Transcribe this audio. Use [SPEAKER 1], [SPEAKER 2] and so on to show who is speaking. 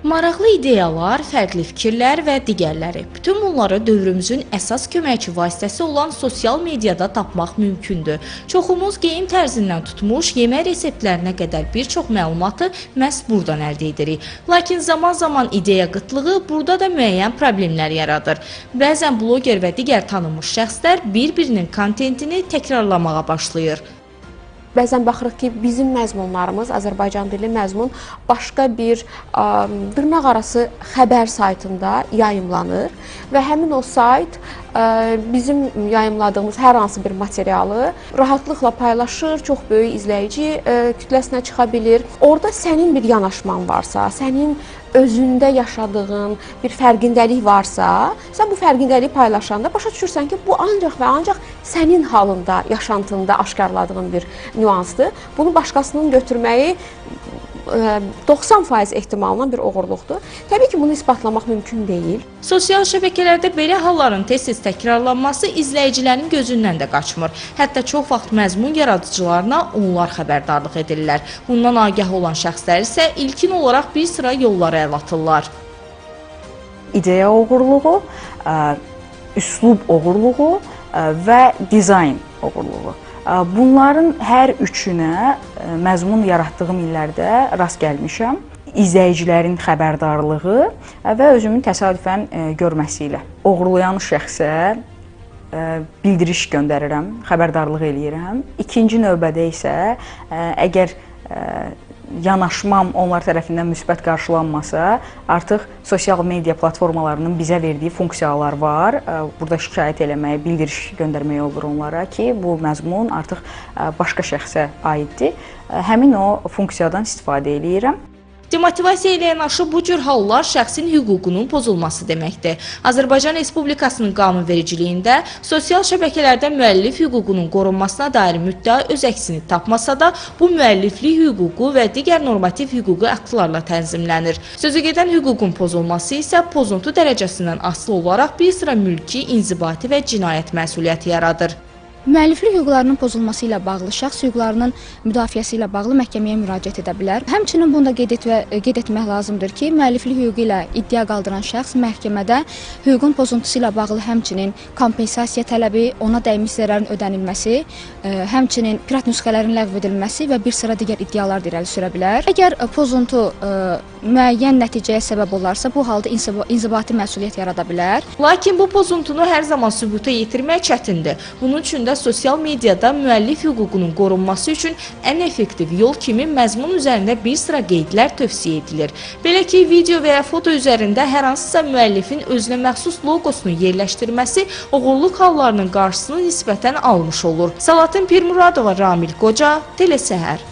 [SPEAKER 1] Maraqlı ideyalar, fərqli fikirlər və digərləri. Bütün bunları dövrümüzün əsas köməkçi vasitəsi olan sosial mediada tapmaq mümkündür. Çoxumuz geyim tərzindən tutmuş, yemək reseptlərinə qədər bir çox məlumatı məhz buradan əldə edirik. Lakin zaman-zaman ideya qıtlığı burada da müəyyən problemlər yaradır. Bəzən bloger və digər tanınmış şəxslər bir-birinin kontentini təkrarlamağa başlayır.
[SPEAKER 2] Bəzən baxırıq ki, bizim məzmunlarımız, Azərbaycan dilli məzmun başqa bir dırnaqarası xəbər saytında yayımlanır və həmin o sayt bizim yayımladığımız hər hansı bir materialı rahatlıqla paylaşır, çox böyük izləyici kütləsinə çıxa bilir. Orada sənin bir yanaşman varsa, sənin özündə yaşadığın bir fərqindəlik varsa, sən bu fərqindəliyi paylaşanda başa düşürsən ki, bu ancaq və ancaq sənin halında, yaşantında aşkarladığın bir nüansdır. Bunu başqasının götürməyi 90% ehtimalına bir oğurluqdur. Təbii ki, bunu isbatlamaq mümkün deyil.
[SPEAKER 1] Sosial şəbəkələrdə belə halların tez-tez təkrarlanması izləyicilərin gözündən də qaçmır. Hətta çox vaxt məzmun yaradıcılarına onlar xəbərdarlıq edirlər. Bundan agah olan şəxslər isə ilkin olaraq bir sıra yollara əl atırlar.
[SPEAKER 3] İdeya oğurluğu, üslub oğurluğu və dizayn oğurluğu. Bunların hər üçünə məzmun yaratdığım illərdə rast gəlmişəm. İzləyicilərin xəbərdarlığı və özümün təsadüfən görməsi ilə. Oğurlayan şəxsə bildiriş göndərirəm, xəbərdarlıq eləyirəm. İkinci növbədə isə əgər yanaşmam onlar tərəfindən müsbət qarşılanmasa, artıq sosial media platformalarının bizə verdiyi funksiyalar var. Burada şikayət eləmək, bildiriş göndərmək olur onlara ki, bu məzmun artıq başqa şəxsə aiddir. Həmin o funksiyadan istifadə eləyirəm.
[SPEAKER 1] Demotivasiya ilə yanaşı bu cür hallar şəxsin hüququnun pozulması deməkdir. Azərbaycan Respublikasının qanunvericiliyində sosial şəbəkələrdə müəllif hüququnun qorunmasına dair müddəa öz əksini tapmasa da, bu müəlliflik hüququ və digər normativ hüquqi aktlarla tənzimlənir. Sözügedən hüququn pozulması isə pozuntu dərəcəsindən asılı olaraq bir sıra mülki, inzibati və cinayət məsuliyyəti yaradır.
[SPEAKER 4] Müəlliflik hüquqlarının pozulması ilə bağlı şəxs hüquqlarının müdafiəsi ilə bağlı məhkəməyə müraciət edə bilər. Həmçinin bunu da qeyd etmək lazımdır ki, müəlliflik hüququ ilə iddia qaldıran şəxs məhkəmədə hüququn pozuntusu ilə bağlı həmçinin kompensasiya tələbi, ona dəymiş zərərin ödənilməsi, həmçinin pirat nüsxələrin ləğv edilməsi və bir sıra digər iddialar irəli sürə bilər. Əgər pozuntu müəyyən nəticəyə səbəb olarsa, bu halda inzibati məsuliyyət yarada bilər.
[SPEAKER 1] Lakin bu pozuntunu hər zaman sübuta yetirmək çətindir. Bunun üçün də sosial mediada müəllif hüququnun qorunması üçün ən effektiv yol kimi məzmun üzərində bir sıra qeydlər tövsiyə edilir. Belə ki, video və ya foto üzərində hər hansısa müəllifin özünə məxsus loqosunu yerləşdirməsi oğurluq hallarının qarşısını nisbətən almış olur. Salatin Pirmuradova, Ramil Qoca, Telesəhər.